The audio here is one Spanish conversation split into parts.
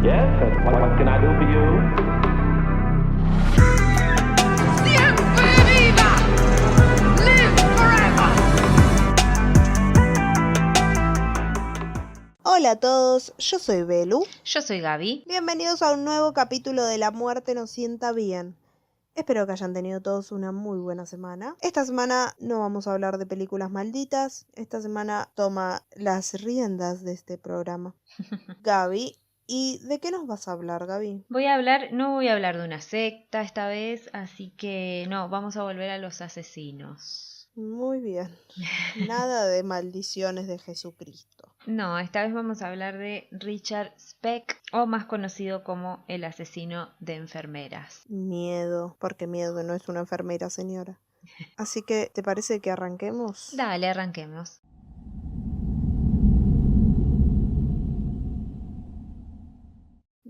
Yes, and what can I do for you? ¡Siempre viva! ¡Live forever! Hola a todos, yo soy Belu. Yo soy Gaby. Bienvenidos a un nuevo capítulo de La Muerte nos sienta bien. Espero que hayan tenido todos una muy buena semana. Esta semana no vamos a hablar de películas malditas. Esta semana toma las riendas de este programa Gaby. ¿Y de qué nos vas a hablar, Gaby? No voy a hablar de una secta esta vez, así que no, vamos a volver a los asesinos. Muy bien. Nada de maldiciones de Jesucristo. No, esta vez vamos a hablar de Richard Speck, o más conocido como el asesino de enfermeras. Miedo, porque miedo no es una enfermera, señora. Así que, ¿te parece que arranquemos? Dale, arranquemos.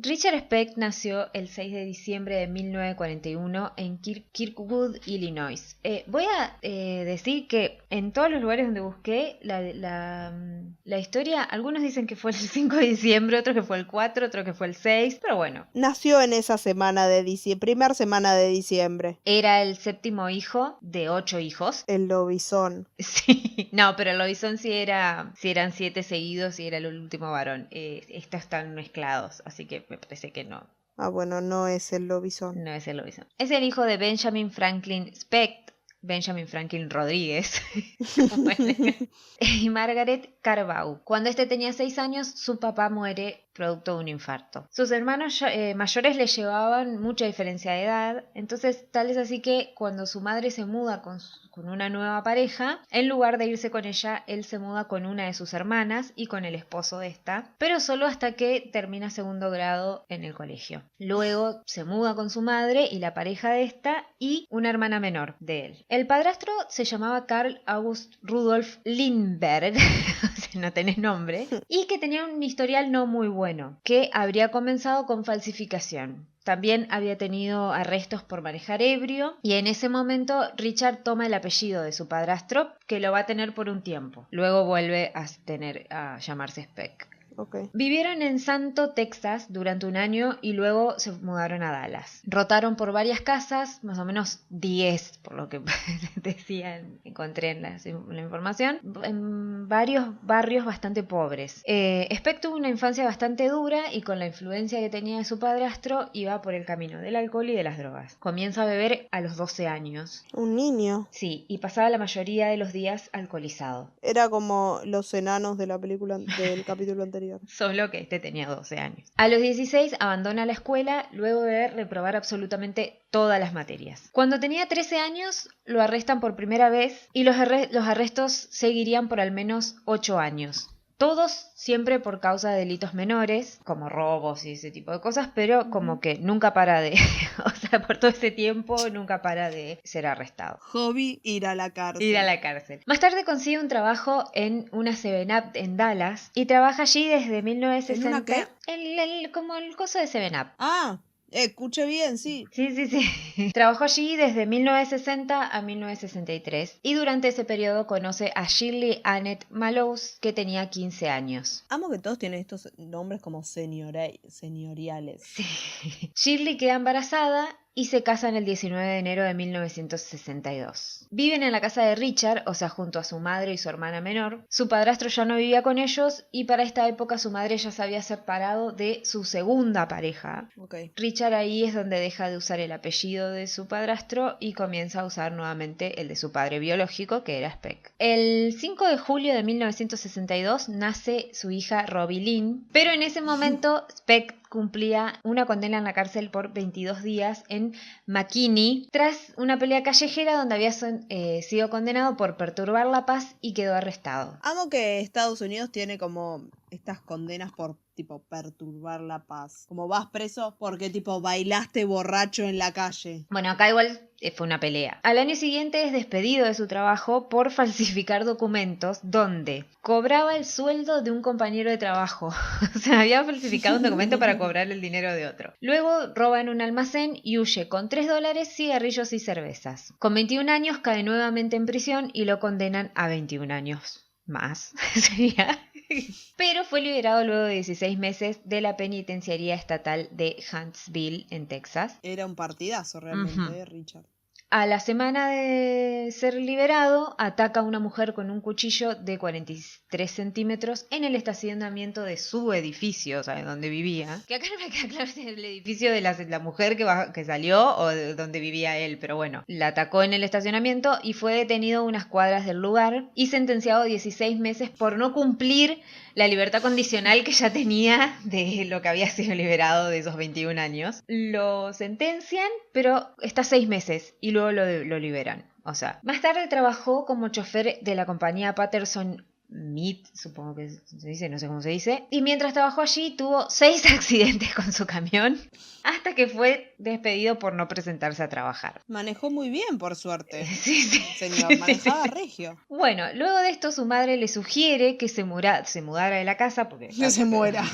Richard Speck nació el 6 de diciembre de 1941 en Kirkwood, Illinois. Voy a decir que en todos los lugares donde busqué la historia, algunos dicen que fue el 5 de diciembre, otros que fue el 4, otros que fue el 6, pero bueno. Nació en esa semana de diciembre, primera semana de diciembre. Era el séptimo hijo de 8 hijos. El lobizón. Sí, no, pero el lobizón sí eran 7 seguidos y era el último varón. Estos están mezclados, así que me parece que no. Ah, bueno, no es el lobizón. No es el lobizón. Es el hijo de Benjamin Franklin Speck, Benjamin Franklin Rodríguez, y Margaret Carbaugh. Cuando este tenía 6 años, su papá muere producto de un infarto. Sus hermanos mayores le llevaban mucha diferencia de edad, entonces tal es así que cuando su madre se muda con una nueva pareja, en lugar de irse con ella, él se muda con una de sus hermanas y con el esposo de esta, pero solo hasta que termina segundo grado en el colegio. Luego se muda con su madre y la pareja de esta y una hermana menor de él. El padrastro se llamaba Carl August Rudolf Lindbergh, si no tenés nombre, y que tenía un historial no muy bueno, que habría comenzado con falsificación. También había tenido arrestos por manejar ebrio y en ese momento Richard toma el apellido de su padrastro, que lo va a tener por un tiempo. Luego vuelve a llamarse Speck. Okay. Vivieron en Santo, Texas durante un año y luego se mudaron a Dallas. Rotaron por varias casas, más o menos 10, por lo que decían, encontré en la información, en varios barrios bastante pobres. Speck tuvo una infancia bastante dura y con la influencia que tenía de su padrastro iba por el camino del alcohol y de las drogas. Comienza a beber a los 12 años. Un niño. Sí, y pasaba la mayoría de los días alcoholizado. Era como los enanos de la película del capítulo anterior. Solo que este tenía 12 años. A los 16 abandona la escuela luego de reprobar absolutamente todas las materias. Cuando tenía 13 años lo arrestan por primera vez y los arrestos seguirían por al menos 8 años. Todos siempre por causa de delitos menores, como robos y ese tipo de cosas, pero como que nunca para de... o sea, por todo ese tiempo nunca para de ser arrestado. Hobby, ir a la cárcel. Ir a la cárcel. Más tarde consigue un trabajo en una 7-Up en Dallas y trabaja allí desde 1960. ¿En una qué? Como el coso de 7-Up. Ah, escuché bien, sí. Sí. Trabajó allí desde 1960 a 1963 y durante ese periodo conoce a Shirley Annette Mallows, que tenía 15 años. Amo que todos tienen estos nombres como señoriales. Sí. Shirley queda embarazada y se casan el 19 de enero de 1962. Viven en la casa de Richard, o sea, junto a su madre y su hermana menor. Su padrastro ya no vivía con ellos y para esta época su madre ya se había separado de su segunda pareja. Okay. Richard ahí es donde deja de usar el apellido de su padrastro y comienza a usar nuevamente el de su padre biológico, que era Speck. El 5 de julio de 1962 nace su hija Robbie Lynn, pero en ese momento Speck cumplía una condena en la cárcel por 22 días en McKinney tras una pelea callejera donde había sido condenado por perturbar la paz y quedó arrestado. Amo que Estados Unidos tiene como estas condenas por tipo perturbar la paz. Como vas preso porque tipo bailaste borracho en la calle. Bueno, acá igual fue una pelea. Al año siguiente es despedido de su trabajo por falsificar documentos donde cobraba el sueldo de un compañero de trabajo. O sea, había falsificado un documento para cobrar el dinero de otro. Luego roba en un almacén y huye con $3, cigarrillos y cervezas. Con 21 años cae nuevamente en prisión y lo condenan a 21 años más. Sería Pero fue liberado luego de 16 meses de la penitenciaría estatal de Huntsville, en Texas. Era un partidazo realmente, Richard. A la semana de ser liberado, ataca a una mujer con un cuchillo de 43 centímetros en el estacionamiento de su edificio, o sea, de donde vivía. Que acá no me queda claro si es el edificio de la mujer que salió o de donde vivía él, pero bueno. La atacó en el estacionamiento y fue detenido a unas cuadras del lugar y sentenciado a 16 meses por no cumplir la libertad condicional que ya tenía de lo que había sido liberado de esos 21 años. Lo sentencian, pero está 6 meses y luego lo liberan. O sea, más tarde trabajó como chofer de la compañía Patterson Meat, supongo que se dice, no sé cómo se dice. Y mientras trabajó allí tuvo 6 accidentes con su camión hasta que fue despedido por no presentarse a trabajar. Manejó muy bien, por suerte. Sí, sí. Señor, manejaba regio. Bueno, luego de esto su madre le sugiere que se mudara de la casa porque... Que se muera.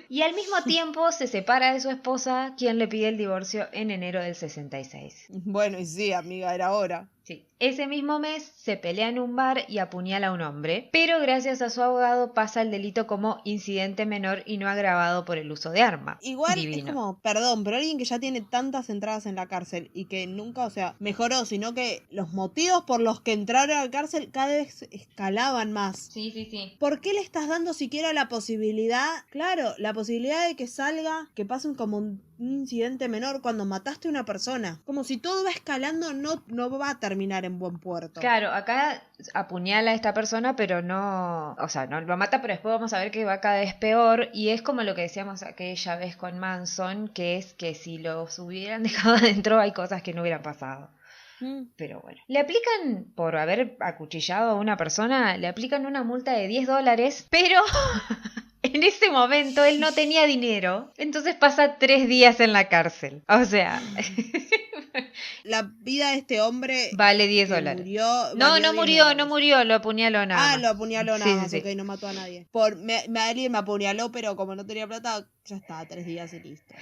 Y al mismo tiempo se separa de su esposa, quien le pide el divorcio en enero del 66. Bueno, y sí, amiga, era hora. Sí. Ese mismo mes se pelea en un bar y apuñala a un hombre, pero gracias a su abogado pasa el delito como incidente menor y no agravado por el uso de arma. Igual Divino. es como, perdón, pero alguien que ya tiene tantas entradas en la cárcel y que nunca, o sea, mejoró, sino que los motivos por los que entraron a la cárcel cada vez escalaban más. Sí, sí, sí. ¿Por qué le estás dando siquiera la posibilidad, claro, la posibilidad de que salga, que pase como un incidente menor cuando mataste a una persona? Como si todo va escalando, no va a terminar en buen puerto. Claro, acá apuñala a esta persona, pero no, o sea, no lo mata, pero después vamos a ver que va cada vez peor, y es como lo que decíamos aquella vez con Manson, que es que si los hubieran dejado adentro hay cosas que no hubieran pasado. Pero bueno, le aplican, por haber acuchillado a una persona, le aplican una multa de $10, pero en ese momento él no tenía dinero, entonces pasa 3 días en la cárcel. O sea, La vida de este hombre vale que $10. murió, No, valió no $10. murió, no murió, lo apuñaló nada más. Lo apuñaló nada Sí, más, sí, sí. ok, no mató a nadie. Alguien me apuñaló, pero como no tenía plata, ya está, 3 días y listo.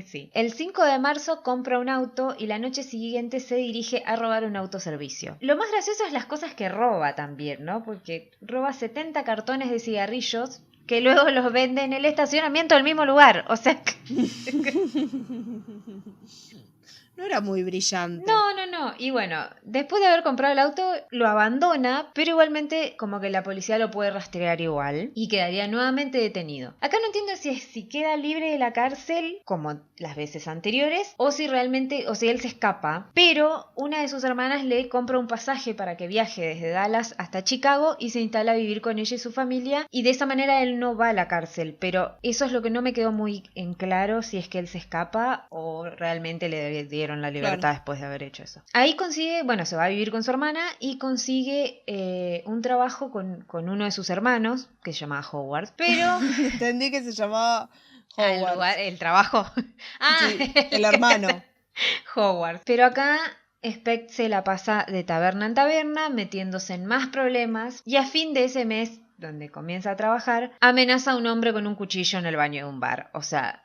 Sí. El 5 de marzo compra un auto y la noche siguiente se dirige a robar un autoservicio. Lo más gracioso es las cosas que roba también, ¿no? Porque roba 70 cartones de cigarrillos que luego los vende en el estacionamiento del mismo lugar. O sea... No era muy brillante. No. Y bueno, después de haber comprado el auto, lo abandona, pero igualmente como que la policía lo puede rastrear igual y quedaría nuevamente detenido. Acá no entiendo si queda libre de la cárcel, como las veces anteriores, o si realmente, o si él se escapa. Pero una de sus hermanas le compra un pasaje para que viaje desde Dallas hasta Chicago y se instala a vivir con ella y su familia, y de esa manera él no va a la cárcel. Pero eso es lo que no me quedó muy en claro, si es que él se escapa o realmente le dieron la libertad después de haber hecho eso. Ahí consigue, bueno, se va a vivir con su hermana y consigue un trabajo con uno de sus hermanos, que se llamaba Howard, pero... Entendí que se llamaba Howard. El trabajo. Sí, el hermano. Howard. Pero acá Specht se la pasa de taberna en taberna, metiéndose en más problemas, y a fin de ese mes, donde comienza a trabajar, amenaza a un hombre con un cuchillo en el baño de un bar. O sea...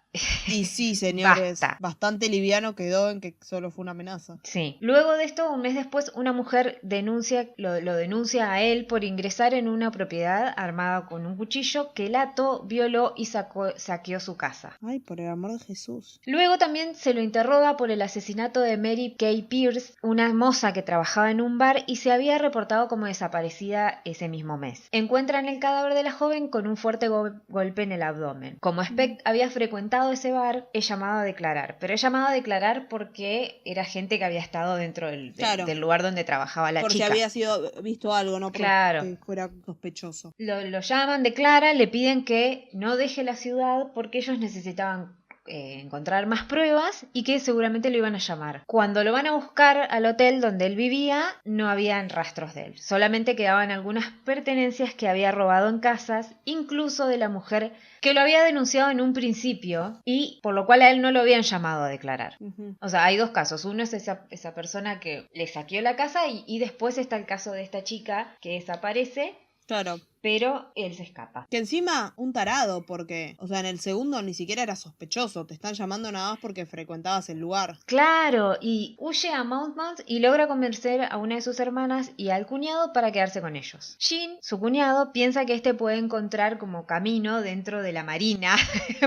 Y sí, señores, Basta. bastante liviano quedó en que solo fue una amenaza. Sí. Luego de esto, un mes después, una mujer lo denuncia a él por ingresar en una propiedad armada con un cuchillo que él ató, violó y saqueó su casa. Ay, por el amor de Jesús. Luego también se lo interroga por el asesinato de Mary Kay Pierce, una moza que trabajaba en un bar y se había reportado como desaparecida ese mismo mes. Encuentran el cadáver de la joven con un fuerte golpe en el abdomen. Como Specht había frecuentado ese bar, es llamado a declarar, pero es llamado a declarar porque era gente que había estado dentro del lugar donde trabajaba la chica. Porque había sido visto algo, ¿no? Claro. Que fuera sospechoso. Lo llaman, declara, le piden que no deje la ciudad porque ellos necesitaban encontrar más pruebas y que seguramente lo iban a llamar. Cuando lo van a buscar al hotel donde él vivía, no habían rastros de él. Solamente quedaban algunas pertenencias que había robado en casas, incluso de la mujer que lo había denunciado en un principio y por lo cual a él no lo habían llamado a declarar. O sea, hay 2 casos. Uno es esa persona que le saqueó la casa y después está el caso de esta chica que desaparece. Claro. pero él se escapa. Que encima, un tarado, porque, o sea, en el segundo ni siquiera era sospechoso, te están llamando nada más porque frecuentabas el lugar. Claro, y huye a Monmouth y logra convencer a una de sus hermanas y al cuñado para quedarse con ellos. Jean, su cuñado, piensa que este puede encontrar como camino dentro de la marina,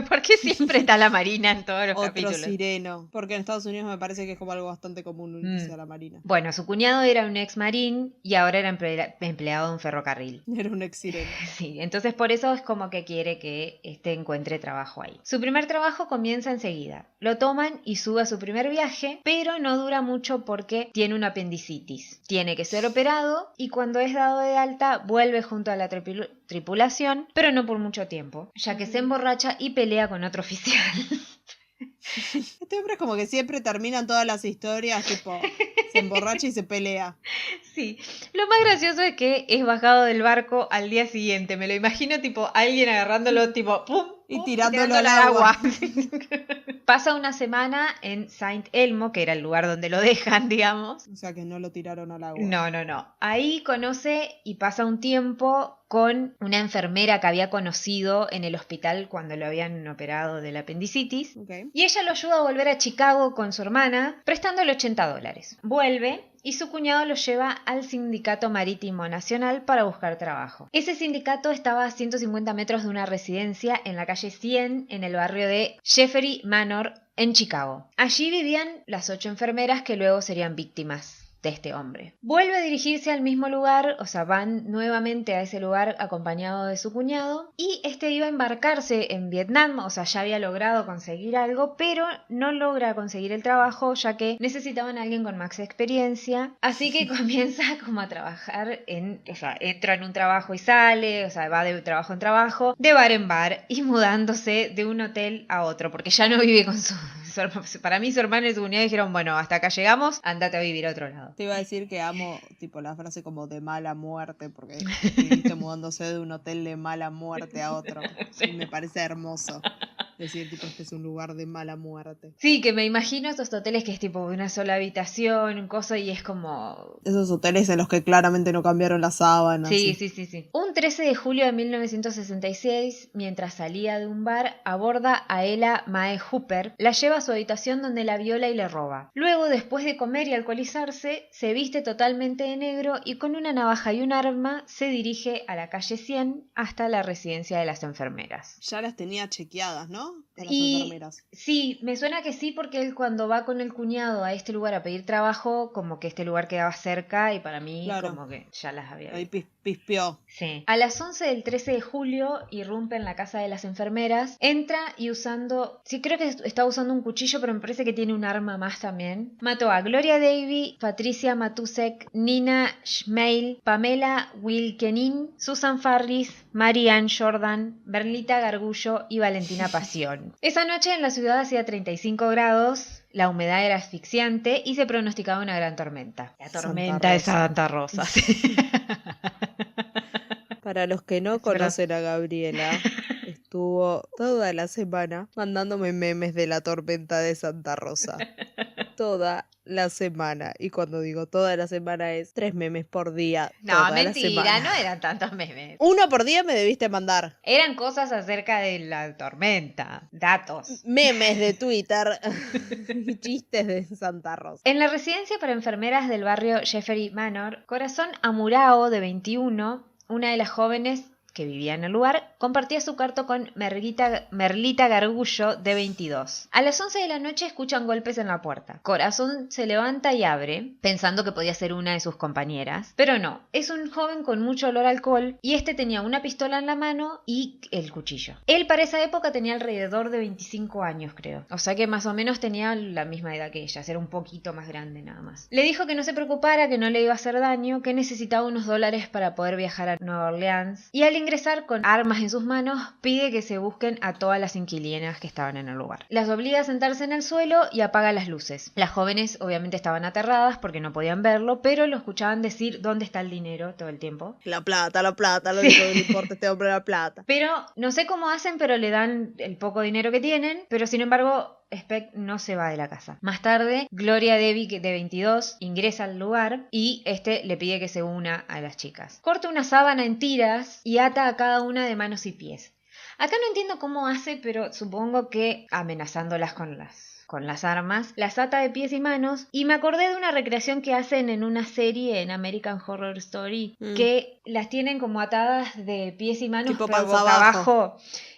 porque siempre está la marina en todos los Otro capítulos. sireno, porque en Estados Unidos me parece que es como algo bastante común unirse a la marina. Bueno, su cuñado era un ex marín y ahora era empleado de un ferrocarril. Era un ex sireno. Sí, entonces por eso es como que quiere que encuentre trabajo ahí. Su primer trabajo comienza enseguida. Lo toman y sube a su primer viaje, pero no dura mucho porque tiene una apendicitis. Tiene que ser operado y cuando es dado de alta vuelve junto a la tripulación, pero no por mucho tiempo, ya que se emborracha y pelea con otro oficial. Este hombre es como que siempre terminan todas las historias, tipo, se emborracha y se pelea. Sí, lo más gracioso es que es bajado del barco al día siguiente. Me lo imagino tipo alguien agarrándolo tipo ¡pum! Y tirándolo al agua. Pasa una semana en Saint Elmo, que era el lugar donde lo dejan, digamos. O sea que no lo tiraron al agua. No. Ahí conoce y pasa un tiempo con una enfermera que había conocido en el hospital cuando lo habían operado del apendicitis. Okay. Y ella lo ayuda a volver a Chicago con su hermana, prestándole $80. Vuelve y su cuñado lo lleva al Sindicato Marítimo Nacional para buscar trabajo. Ese sindicato estaba a 150 metros de una residencia en la calle 100 en el barrio de Jeffery Manor en Chicago. Allí vivían las 8 enfermeras que luego serían víctimas de este hombre. Vuelve a dirigirse al mismo lugar, o sea, van nuevamente a ese lugar acompañado de su cuñado y este iba a embarcarse en Vietnam, o sea, ya había logrado conseguir algo, pero no logra conseguir el trabajo ya que necesitaban a alguien con más experiencia, así que comienza como a trabajar o sea, entra en un trabajo y sale, o sea, va de trabajo en trabajo, de bar en bar y mudándose de un hotel a otro, porque ya no vive con para mí su hermana y su cuñado dijeron, bueno, hasta acá llegamos, andate a vivir a otro lado. Te iba a decir que amo tipo la frase como de mala muerte, porque estuviste mudándose de un hotel de mala muerte a otro. Sí. Y me parece hermoso decir, tipo, este es un lugar de mala muerte. Sí, que me imagino estos hoteles que es tipo una sola habitación, un coso, y es como... Esos hoteles en los que claramente no cambiaron las sábanas. Sí. Un 13 de julio de 1966, mientras salía de un bar, aborda a Ella Mae Hooper, la lleva a su habitación donde la viola y le roba. Luego, después de comer y alcoholizarse, se viste totalmente de negro y con una navaja y un arma se dirige a la calle 100 hasta la residencia de las enfermeras. Ya las tenía chequeadas, ¿no? Con las Y enfermeras. sí, me suena que sí, porque él cuando va con el cuñado a este lugar a pedir trabajo, como que este lugar quedaba cerca y para mí Claro. como que ya las había Ahí visto. pispeó. Sí. A las 11 del 13 de julio irrumpe en la casa de las enfermeras, entra y creo que estaba usando un cuchillo, pero me parece que tiene un arma más también. Mató a Gloria Davy, Patricia Matusek, Nina Schmeil, Pamela Wilkenin, Susan Farris, Mary Ann Jordan, Bernita Gargullo y Valentina Pasión. Esa noche en la ciudad hacía 35 grados, la humedad era asfixiante y se pronosticaba una gran tormenta. La tormenta de Santa Rosa. Para los que no conocen a Gabriela, estuvo toda la semana mandándome memes de la tormenta de Santa Rosa. Toda la semana. Y cuando digo toda la semana es 3 memes por día. No, toda la mentira, semana. no eran tantos memes. 1 por día me debiste mandar. Eran cosas acerca de la tormenta, datos. Memes de Twitter. Chistes de Santa Rosa. En la residencia para enfermeras del barrio Jeffery Manor, Corazón Amurao, de 21, una de las jóvenes que vivía en el lugar, compartía su cuarto con Merlita Gargullo, de 22. A las 11 de la noche escuchan golpes en la puerta. Corazón se levanta y abre, pensando que podía ser una de sus compañeras. Pero no, es un joven con mucho olor a alcohol y este tenía una pistola en la mano y el cuchillo. Él para esa época tenía alrededor de 25 años, creo. O sea que más o menos tenía la misma edad que ella, era un poquito más grande nada más. Le dijo que no se preocupara, que no le iba a hacer daño, que necesitaba unos $, para poder viajar a Nueva Orleans. Y al ingresar con armas en sus manos, pide que se busquen a todas las inquilinas que estaban en el lugar. Las obliga a sentarse en el suelo y apaga las luces. Las jóvenes obviamente estaban aterradas porque no podían verlo, pero lo escuchaban decir dónde está el dinero todo el tiempo. La plata, lo único que le importa a este hombre es la plata. Pero no sé cómo hacen, pero le dan el poco dinero que tienen, pero sin embargo Speck no se va de la casa. Más tarde, Gloria Debbie, de 22, ingresa al lugar y le pide que se una a las chicas. Corta una sábana en tiras y ata a cada una de manos y pies. Acá no entiendo cómo hace, pero supongo que amenazándolas con las armas, las ata de pies y manos, y me acordé de una recreación que hacen en una serie en American Horror Story, que las tienen como atadas de pies y manos, Tipo pero panza boca abajo. abajo.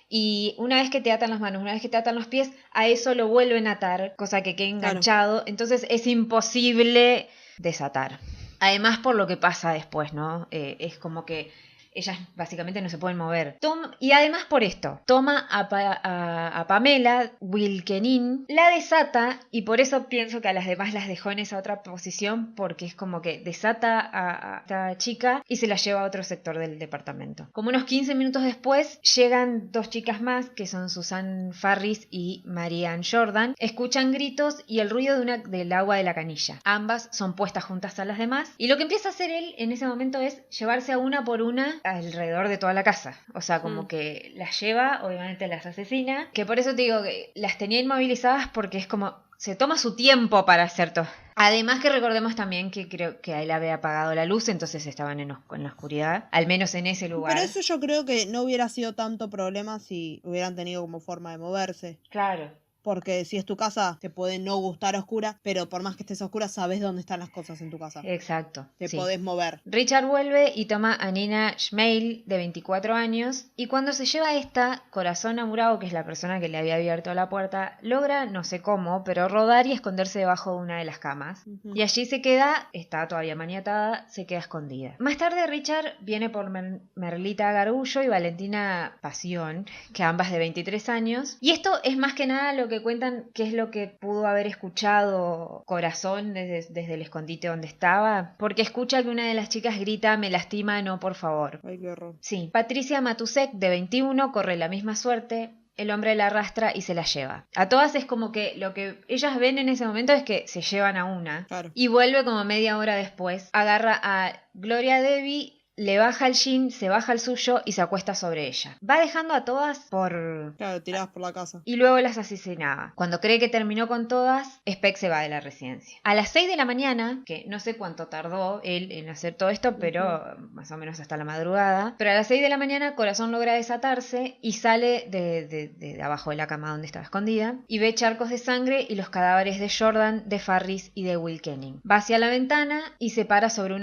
Y una vez que te atan las manos, una vez que te atan los pies, a eso lo vuelven a atar, cosa que quede enganchado. Entonces es imposible desatar. Además, por lo que pasa después, ¿no? Es como que ellas básicamente no se pueden mover. Y además por esto, toma a Pamela Wilkenin, la desata, y por eso pienso que a las demás las dejó en esa otra posición, porque es como que desata a esta chica y se la lleva a otro sector del departamento. Como unos 15 minutos después, llegan dos chicas más, que son Susan Farris y Marianne Jordan. Escuchan gritos y el ruido del agua de la canilla. Ambas son puestas juntas a las demás, y lo que empieza a hacer él en ese momento es llevarse a una por una alrededor de toda la casa. O sea, como que las lleva, obviamente las asesina. Que por eso te digo que las tenía inmovilizadas, porque es como se toma su tiempo para hacer todo. Además que recordemos también que creo que él había apagado la luz, entonces estaban en la oscuridad, al menos en ese lugar. Pero eso yo creo que no hubiera sido tanto problema si hubieran tenido como forma de moverse. Claro. Porque si es tu casa, te puede no gustar oscura, pero por más que estés oscura, sabes dónde están las cosas en tu casa. Exacto. Te sí. podés mover. Richard vuelve y toma a Nina Schmeil, de 24 años, y cuando se lleva a esta, Corazón Amurao, que es la persona que le había abierto la puerta, logra, no sé cómo, pero rodar y esconderse debajo de una de las camas. Y allí se queda, está todavía maniatada, se queda escondida. Más tarde Richard viene por Merlita Garullo y Valentina Pasión, que ambas de 23 años, y esto es más que nada lo que cuentan que es lo que pudo haber escuchado Corazón desde el escondite donde estaba, porque escucha que una de las chicas grita: "Me lastima, no, por favor". Ay, qué horror. Sí. Patricia Matusek, de 21, corre la misma suerte. El hombre la arrastra y se la lleva. A todas es como que lo que ellas ven en ese momento es que se llevan a una. Claro. Y vuelve como media hora después. Agarra a Gloria Debbie, le baja el jean, se baja el suyo y se acuesta sobre ella. Va dejando a todas por... Claro, tiradas por la casa. Y luego las asesinaba. Cuando cree que terminó con todas, Speck se va de la residencia. A las 6 de la mañana, que no sé cuánto tardó él en hacer todo esto, pero más o menos hasta la madrugada, pero a las 6 de la mañana Corazón logra desatarse y sale de abajo de la cama donde estaba escondida y ve charcos de sangre y los cadáveres de Jordan, de Farris y de Wilkening. Va hacia la ventana y se para sobre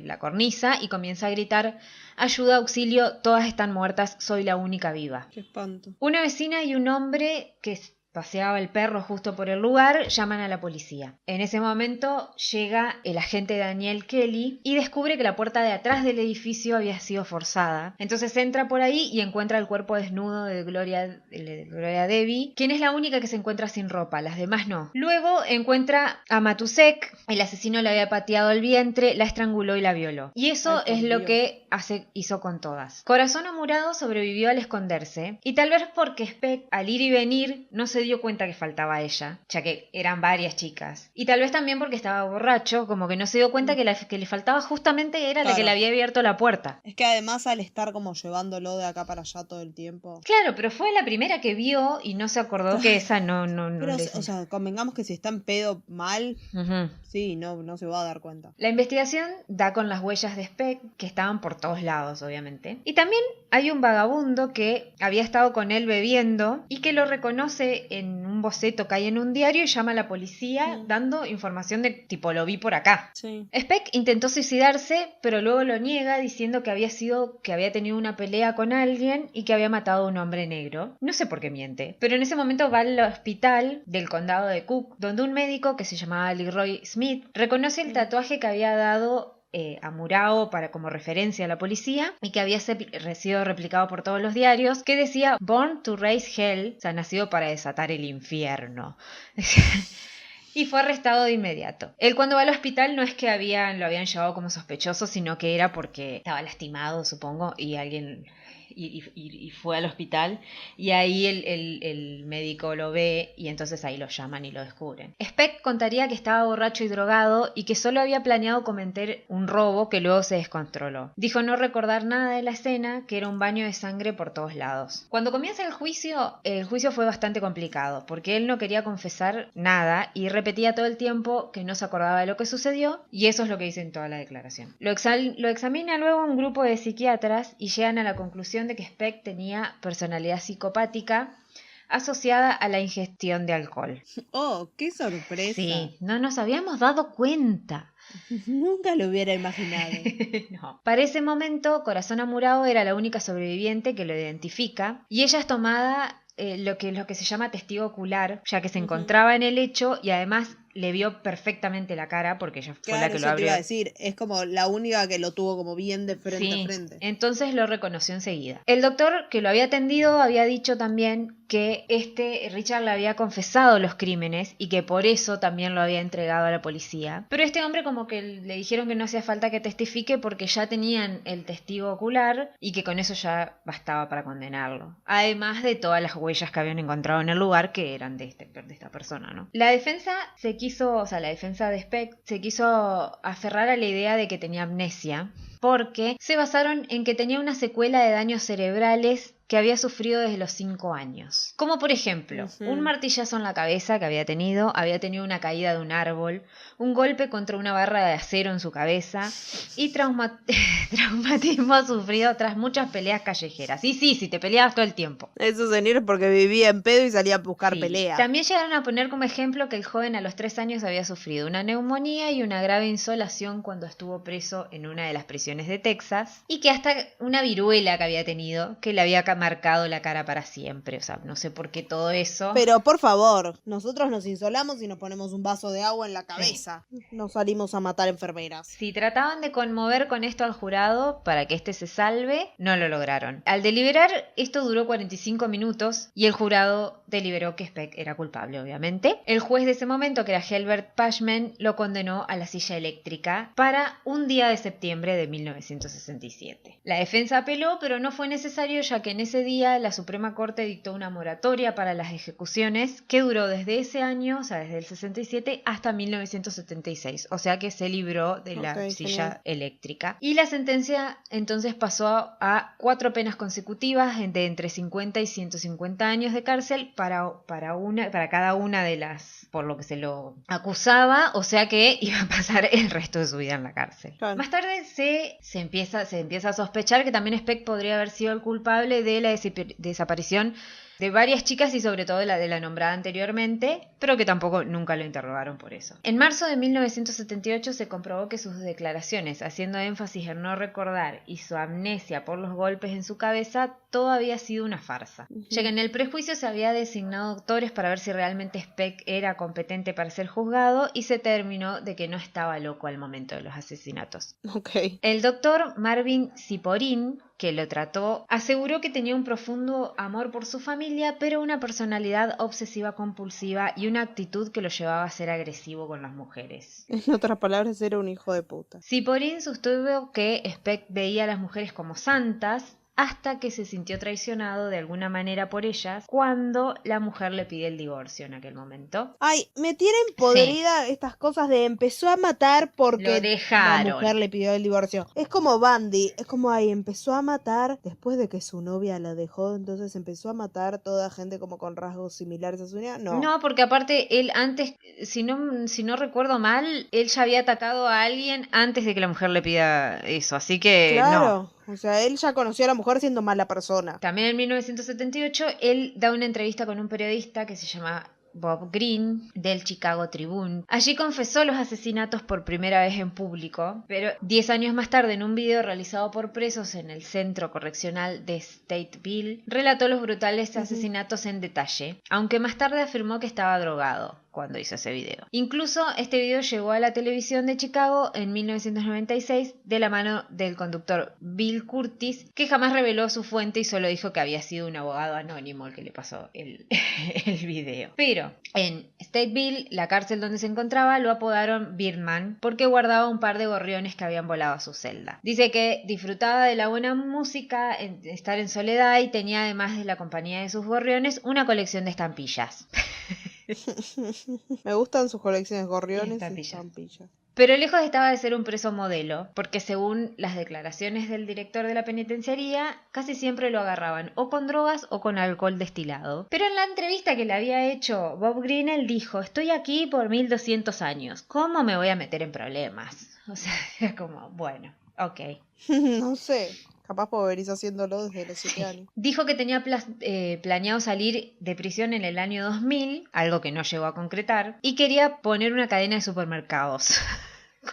la cornisa y comienza a gritar: "Ayuda, auxilio, todas están muertas, soy la única viva". Qué espanto. Una vecina y un hombre que paseaba el perro justo por el lugar llaman a la policía. En ese momento llega el agente Daniel Kelly y descubre que la puerta de atrás del edificio había sido forzada. Entonces entra por ahí y encuentra el cuerpo desnudo de Gloria Debbie, quien es la única que se encuentra sin ropa, las demás no. Luego encuentra a Matusek, el asesino le había pateado el vientre, la estranguló y la violó. Y eso Ay, es por lo Dios. que hizo con todas. Corazón Amurado sobrevivió al esconderse, y tal vez porque Speck, al ir y venir, no se dio cuenta que faltaba ella, ya que eran varias chicas. Y tal vez también porque estaba borracho, como que no se dio cuenta que la que le faltaba justamente era la que Claro. le había abierto la puerta. Es que además al estar como llevándolo de acá para allá todo el tiempo. Claro, pero fue la primera que vio y no se acordó que esa no Pero, le... o sea, convengamos que si está en pedo mal, Ujú. sí, no se va a dar cuenta. La investigación da con las huellas de Speck, que estaban por todos lados, obviamente. Y también hay un vagabundo que había estado con él bebiendo y que lo reconoce en un boceto que hay en un diario y llama a la policía dando información de tipo: "Lo vi por acá". Sí. Speck intentó suicidarse, pero luego lo niega diciendo que había tenido una pelea con alguien y que había matado a un hombre negro. No sé por qué miente, pero en ese momento va al hospital del condado de Cook, donde un médico que se llamaba Leroy Smith reconoce el tatuaje que había dado a Murao como referencia a la policía y que había sido replicado por todos los diarios, que decía "Born to Raise Hell", o sea, nacido para desatar el infierno. Y fue arrestado de inmediato. Él, cuando va al hospital, no es que lo habían llevado como sospechoso, sino que era porque estaba lastimado, supongo, y alguien y fue al hospital y ahí el médico lo ve y entonces ahí lo llaman y lo descubren. Speck contaría que estaba borracho y drogado y que solo había planeado cometer un robo que luego se descontroló. Dijo no recordar nada de la escena, que era un baño de sangre por todos lados. Cuando comienza el juicio fue bastante complicado porque él no quería confesar nada y repetía todo el tiempo que no se acordaba de lo que sucedió y eso es lo que dice en toda la declaración. Lo examina luego un grupo de psiquiatras y llegan a la conclusión de que Speck tenía personalidad psicopática asociada a la ingestión de alcohol. ¡Oh, qué sorpresa! Sí, no nos habíamos dado cuenta. Nunca lo hubiera imaginado. No. Para ese momento, Corazón Amurao era la única sobreviviente que lo identifica y ella es tomada lo que se llama testigo ocular, ya que se encontraba en el hecho y además le vio perfectamente la cara porque ella fue la que lo abrió. Te iba a decir, es como la única que lo tuvo como bien de frente a frente. Entonces lo reconoció enseguida. El doctor que lo había atendido había dicho también que Richard le había confesado los crímenes y que por eso también lo había entregado a la policía. Pero este hombre como que le dijeron que no hacía falta que testifique porque ya tenían el testigo ocular y que con eso ya bastaba para condenarlo. Además de todas las huellas que habían encontrado en el lugar que eran de esta persona, ¿no? La defensa la defensa de Speck se quiso aferrar a la idea de que tenía amnesia porque se basaron en que tenía una secuela de daños cerebrales que había sufrido desde los 5 años. Como por ejemplo, un martillazo en la cabeza que había tenido una caída de un árbol, un golpe contra una barra de acero en su cabeza y traumatismo sufrido tras muchas peleas callejeras. Sí, te peleabas todo el tiempo. Eso señor porque vivía en pedo y salía a buscar peleas. También llegaron a poner como ejemplo que el joven a los 3 años había sufrido una neumonía y una grave insolación cuando estuvo preso en una de las prisiones de Texas y que hasta una viruela que había tenido que le había marcado la cara para siempre. O sea, no sé por qué todo eso. Pero por favor, nosotros nos insolamos y nos ponemos un vaso de agua en la cabeza. Sí. No salimos a matar enfermeras. Si trataban de conmover con esto al jurado para que éste se salve, no lo lograron. Al deliberar, esto duró 45 minutos y el jurado deliberó que Speck era culpable, obviamente. El juez de ese momento, que era Helbert Pashman, lo condenó a la silla eléctrica para un día de septiembre de 1967. La defensa apeló, pero no fue necesario, ya que en ese día la Suprema Corte dictó una moratoria para las ejecuciones que duró desde ese año, o sea, desde el 67 hasta 1976, o sea que se libró de la silla eléctrica. Y la sentencia entonces pasó a 4 penas consecutivas de entre 50 y 150 años de cárcel para cada una de las, por lo que se lo acusaba, o sea que iba a pasar el resto de su vida en la cárcel. Claro. Más tarde se empieza a sospechar que también Speck podría haber sido el culpable de la desaparición de varias chicas y sobre todo de la nombrada anteriormente, pero que tampoco nunca lo interrogaron por eso. En marzo de 1978 se comprobó que sus declaraciones, haciendo énfasis en no recordar y su amnesia por los golpes en su cabeza, todo había sido una farsa. Ya que en el prejuicio se había designado doctores para ver si realmente Speck era competente para ser juzgado y se determinó de que no estaba loco al momento de los asesinatos. El doctor Marvin Ciporin, que lo trató, aseguró que tenía un profundo amor por su familia, pero una personalidad obsesiva compulsiva y una actitud que lo llevaba a ser agresivo con las mujeres. En otras palabras, era un hijo de puta. Ciporin sostuvo que Speck veía a las mujeres como santas, hasta que se sintió traicionado de alguna manera por ellas cuando la mujer le pide el divorcio en aquel momento. Ay, me tienen podrida estas cosas de empezó a matar porque la mujer le pidió el divorcio. Es como Bundy, es como empezó a matar después de que su novia la dejó, entonces empezó a matar toda gente como con rasgos similares a su novia. No, porque aparte él antes, si no recuerdo mal, él ya había atacado a alguien antes de que la mujer le pida eso, así que claro. No. O sea, él ya conoció a la mujer siendo mala persona. También en 1978 él da una entrevista con un periodista que se llama Bob Greene, del Chicago Tribune. Allí confesó los asesinatos por primera vez en público, pero 10 años más tarde, en un video realizado por presos en el centro correccional de Stateville, relató los brutales asesinatos en detalle, aunque más tarde afirmó que estaba drogado. cuando hizo ese video. Incluso este video llegó a la televisión de Chicago en 1996 de la mano del conductor Bill Curtis, que jamás reveló su fuente y solo dijo que había sido un abogado anónimo el que le pasó el video. Pero en Stateville, la cárcel donde se encontraba, lo apodaron Birdman porque guardaba un par de gorriones que habían volado a su celda. Dice que disfrutaba de la buena música, estar en soledad y tenía, además de la compañía de sus gorriones, una colección de estampillas. Me gustan sus colecciones gorriones y Estampillas. estampillas. Pero lejos estaba de ser un preso modelo, porque según las declaraciones del director de la penitenciaría, casi siempre lo agarraban o con drogas o con alcohol destilado. Pero en la entrevista que le había hecho Bob Greene, él dijo: estoy aquí por 1200 años, ¿cómo me voy a meter en problemas? O sea, era como, bueno, ok. No sé, capaz venís haciéndolo desde los 7 años. Dijo que tenía planeado salir de prisión en el año 2000, algo que no llegó a concretar, y quería poner una cadena de supermercados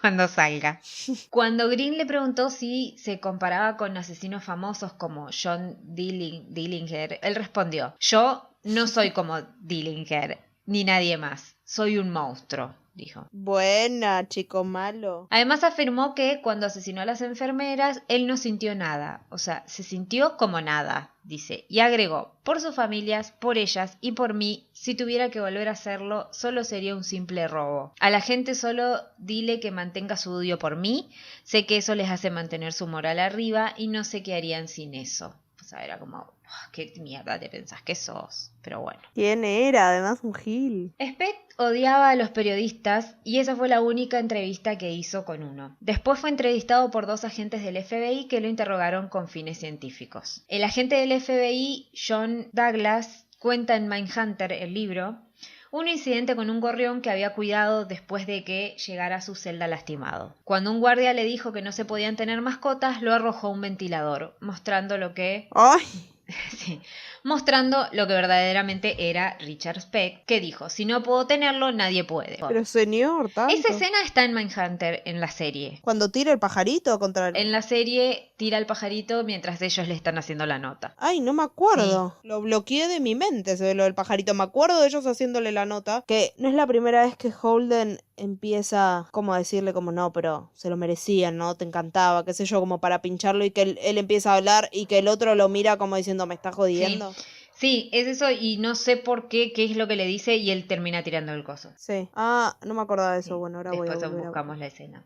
cuando salga. Cuando Green le preguntó si se comparaba con asesinos famosos como John Dillinger, él respondió: yo no soy como Dillinger, ni nadie más, soy un monstruo, dijo. Buena, chico malo. Además afirmó que cuando asesinó a las enfermeras, él no sintió nada. O sea, se sintió como nada, dice. Y agregó: por sus familias, por ellas y por mí, si tuviera que volver a hacerlo, solo sería un simple robo. A la gente solo dile que mantenga su odio por mí. Sé que eso les hace mantener su moral arriba y no sé qué harían sin eso. O sea, era como, ¿qué mierda te pensás que sos? Pero bueno. ¿Quién era? Además un gil. Speck odiaba a los periodistas y esa fue la única entrevista que hizo con uno. Después fue entrevistado por 2 agentes del FBI que lo interrogaron con fines científicos. El agente del FBI, John Douglas, cuenta en Mindhunter, el libro, un incidente con un gorrión que había cuidado después de que llegara a su celda lastimado. Cuando un guardia le dijo que no se podían tener mascotas, lo arrojó a un ventilador, mostrando lo que... ¡Ay! Sí, mostrando lo que verdaderamente era Richard Speck, que dijo: si no puedo tenerlo, nadie puede. Pero señor, tanto. Esa escena está en Mindhunter, en la serie. Cuando tira el pajarito contra el... En la serie tira el pajarito mientras ellos le están haciendo la nota. Ay, no me acuerdo. Lo bloqueé de mi mente, se ve lo del pajarito. Me acuerdo de ellos haciéndole la nota, que no es la primera vez que Holden empieza como a decirle como no, pero se lo merecían, ¿no? Te encantaba, qué sé yo, como para pincharlo y que él empieza a hablar y que el otro lo mira como diciendo, me está jodiendo. Sí, es eso y no sé por qué es lo que le dice y él termina tirando el coso. Sí. Ah, no me acordaba de eso. Sí, Bueno, ahora después voy a volver buscamos la escena.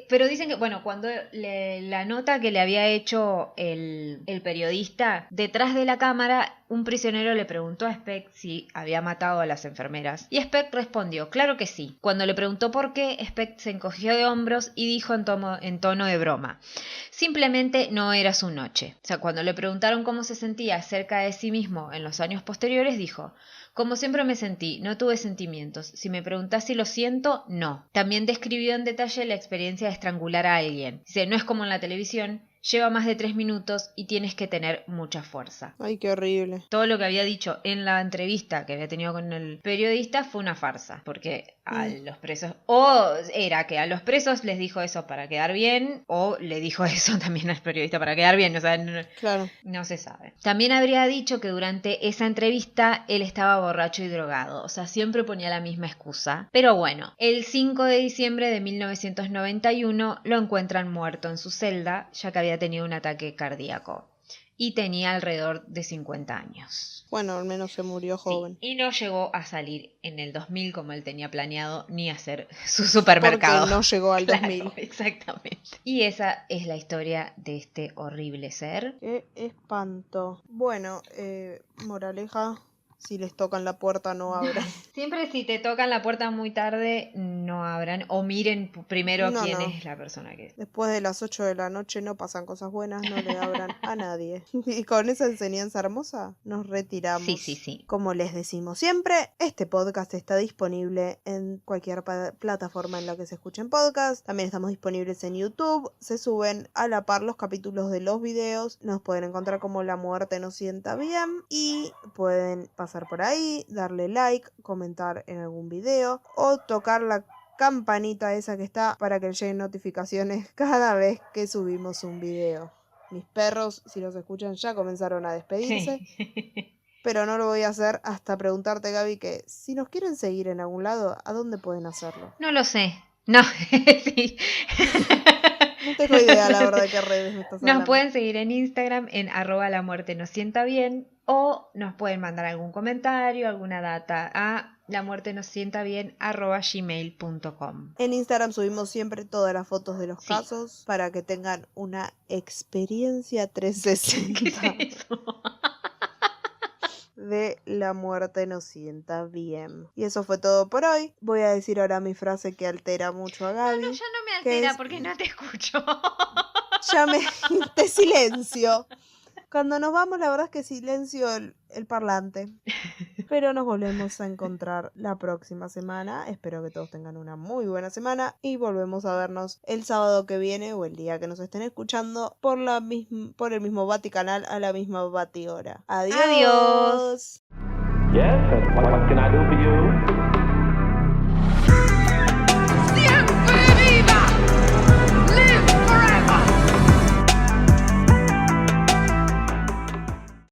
Pero dicen que, bueno, cuando la nota que le había hecho el periodista, detrás de la cámara, un prisionero le preguntó a Speck si había matado a las enfermeras. Y Speck respondió: claro que sí. Cuando le preguntó por qué, Speck se encogió de hombros y dijo en tono de broma: simplemente no era su noche. O sea, cuando le preguntaron cómo se sentía acerca de sí mismo en los años posteriores, dijo: como siempre me sentí, no tuve sentimientos. Si me preguntás si lo siento, no. También describió en detalle la experiencia de estrangular a alguien. Dice: no es como en la televisión, lleva más de 3 minutos y tienes que tener mucha fuerza. Ay, qué horrible. Todo lo que había dicho en la entrevista que había tenido con el periodista fue una farsa, porque a los presos, o era que a los presos les dijo eso para quedar bien, o le dijo eso también al periodista para quedar bien, o sea, Claro. no se sabe. También habría dicho que durante esa entrevista él estaba borracho y drogado, o sea, siempre ponía la misma excusa. Pero bueno, el 5 de diciembre de 1991 lo encuentran muerto en su celda, ya que había tenido un ataque cardíaco. Y tenía alrededor de 50 años. Bueno, al menos se murió joven. Sí, y no llegó a salir en el 2000 como él tenía planeado, ni a hacer su supermercado. Porque no llegó al Claro, 2000. exactamente. Y esa es la historia de este horrible ser. Qué espanto. Bueno, moraleja, si les tocan la puerta no abran. Siempre si te tocan la puerta muy tarde, no abran o miren primero No, quién no. es la persona que es. Después de las 8 de la noche no pasan cosas buenas, no le abran a nadie. Y con esa enseñanza hermosa nos retiramos. Sí. Como les decimos siempre, este podcast está disponible en cualquier plataforma en la que se escuchen podcasts. También estamos disponibles en YouTube. Se suben a la par los capítulos de los videos. Nos pueden encontrar como La Muerte Nos Sienta Bien. Y pueden pasar por ahí, darle like, comentar en algún video o tocar la campanita esa que está para que les lleguen notificaciones cada vez que subimos un video. Mis perros, si los escuchan, ya comenzaron a despedirse. Sí. pero no lo voy a hacer hasta preguntarte, Gaby, que si nos quieren seguir en algún lado, ¿a dónde pueden hacerlo? No lo sé. No, sí. No tengo idea, la verdad, qué redes me estás Nos hablando. pueden seguir en Instagram en @lamuertenossientabien o nos pueden mandar algún comentario, alguna data a lamuertenossientabien@gmail.com. En Instagram subimos siempre todas las fotos de los Sí. casos para que tengan una experiencia 360 de La muerte nos sienta bien. Y eso fue todo por hoy. Voy a decir ahora mi frase que altera mucho a Gaby. No, ya no me ¿Qué altera es? porque no te escucho. Te silencio. Cuando nos vamos, la verdad es que silencio el parlante. Pero nos volvemos a encontrar la próxima semana. Espero que todos tengan una muy buena semana. Y volvemos a vernos el sábado que viene o el día que nos estén escuchando por el mismo Vaticanal a la misma Batihora. Adiós. Adiós. Yes, and what can I do for you?